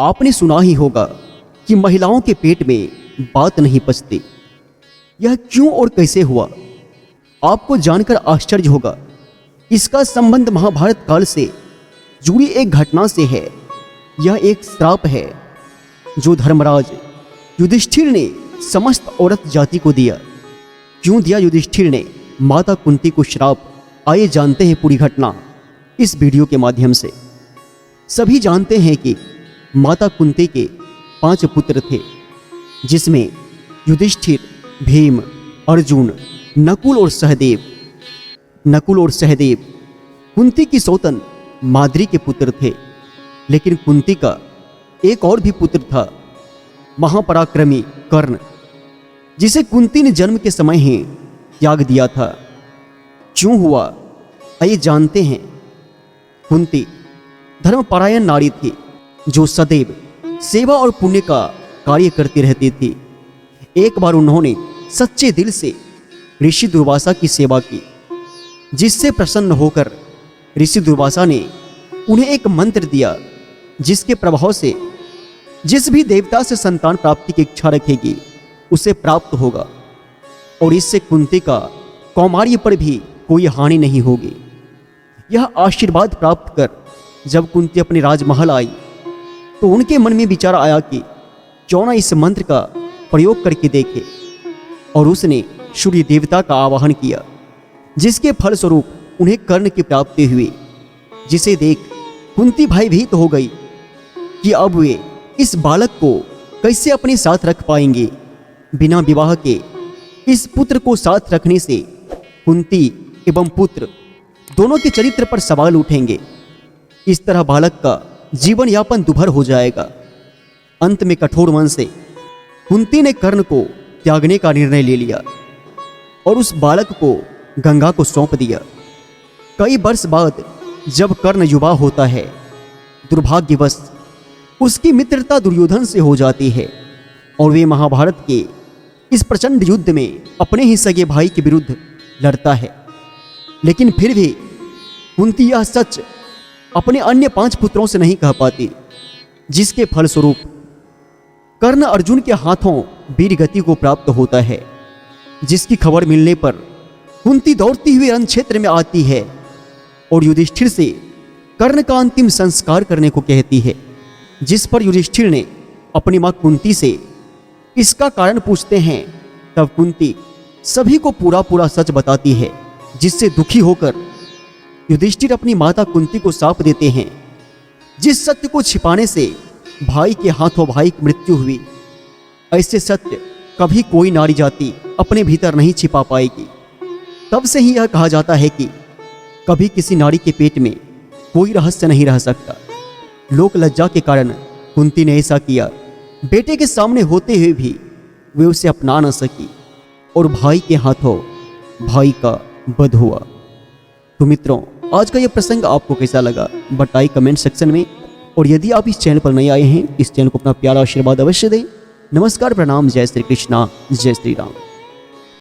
आपने सुना ही होगा कि महिलाओं के पेट में बात नहीं पचती। यह क्यों और कैसे हुआ, आपको जानकर आश्चर्य होगा। इसका संबंध महाभारत काल से जुड़ी एक घटना से है। यह एक श्राप है जो धर्मराज युधिष्ठिर ने समस्त औरत जाति को दिया। क्यों दिया युधिष्ठिर ने माता कुंती को श्राप, आइए जानते हैं पूरी घटना इस वीडियो के माध्यम से। सभी जानते हैं कि माता कुंती के 5 पुत्र थे, जिसमें युधिष्ठिर, भीम, अर्जुन, नकुल और सहदेव। नकुल और सहदेव कुंती की सौतन माद्री के पुत्र थे, लेकिन कुंती का एक और भी पुत्र था, महापराक्रमी कर्ण, जिसे कुंती ने जन्म के समय ही त्याग दिया था। क्यों हुआ, आइए जानते हैं। कुंती धर्मपरायण नारी थी जो सदैव सेवा और पुण्य का कार्य करती रहती थी। एक बार उन्होंने सच्चे दिल से ऋषि दुर्वासा की सेवा की, जिससे प्रसन्न होकर ऋषि दुर्वासा ने उन्हें एक मंत्र दिया, जिसके प्रभाव से जिस भी देवता से संतान प्राप्ति की इच्छा रखेगी उसे प्राप्त होगा, और इससे कुंती का कौमार्य पर भी कोई हानि नहीं होगी। यह आशीर्वाद प्राप्त कर जब कुंती अपने राजमहल आई तो उनके मन में विचार आया कि क्यों न इस मंत्र का प्रयोग करके देखे, और उसने सूर्य देवता का आवाहन किया, जिसके फलस्वरूप उन्हें कर्ण की प्राप्ति हुई। जिसे देख कुंती भयभीत हो गई कि अब वे इस बालक को कैसे अपने साथ रख पाएंगे। बिना विवाह के इस पुत्र को साथ रखने से कुंती एवं पुत्र दोनों के चरित्र पर सवाल उठेंगे। इस तरह बालक का जीवन यापन दुभर हो जाएगा। अंत में कठोर मन से कुंती ने कर्ण को त्यागने का निर्णय ले लिया और उस बालक को गंगा को सौंप दिया। कई वर्ष बाद जब कर्ण युवा होता है, दुर्भाग्यवश उसकी मित्रता दुर्योधन से हो जाती है और वे महाभारत के इस प्रचंड युद्ध में अपने ही सगे भाई के विरुद्ध लड़ता है। लेकिन फिर भी कुंती यह सच अपने अन्य 5 पुत्रों से नहीं कह पाती, जिसके फलस्वरूप कर्ण अर्जुन के हाथों वीर गति को प्राप्त होता है। जिसकी खबर मिलने पर कुंती दौड़ती हुई रण क्षेत्र में आती है और युधिष्ठिर से कर्ण का अंतिम संस्कार करने को कहती है। जिस पर युधिष्ठिर ने अपनी मां कुंती से इसका कारण पूछते हैं, तब कुंती सभी को पूरा सच बताती है, जिससे दुखी होकर युधिष्ठिर अपनी माता कुंती को शाप देते हैं। जिस सत्य को छिपाने से भाई के हाथों भाई की मृत्यु हुई, ऐसे सत्य कभी कोई नारी जाति अपने भीतर नहीं छिपा पाएगी। तब से ही यह कहा जाता है कि कभी किसी नारी के पेट में कोई रहस्य नहीं रह सकता। लोक लज्जा के कारण कुंती ने ऐसा किया। बेटे के सामने होते हुए भी वे उसे अपना न सकी और भाई के हाथों भाई का वध हुआ। तो मित्रों, आज का यह प्रसंग आपको कैसा लगा बताइए कमेंट सेक्शन में। और यदि आप इस चैनल पर नए आए हैं, इस चैनल को अपना प्यारा आशीर्वाद अवश्य दें। नमस्कार, प्रणाम, जय श्री कृष्णा, जय श्री राम।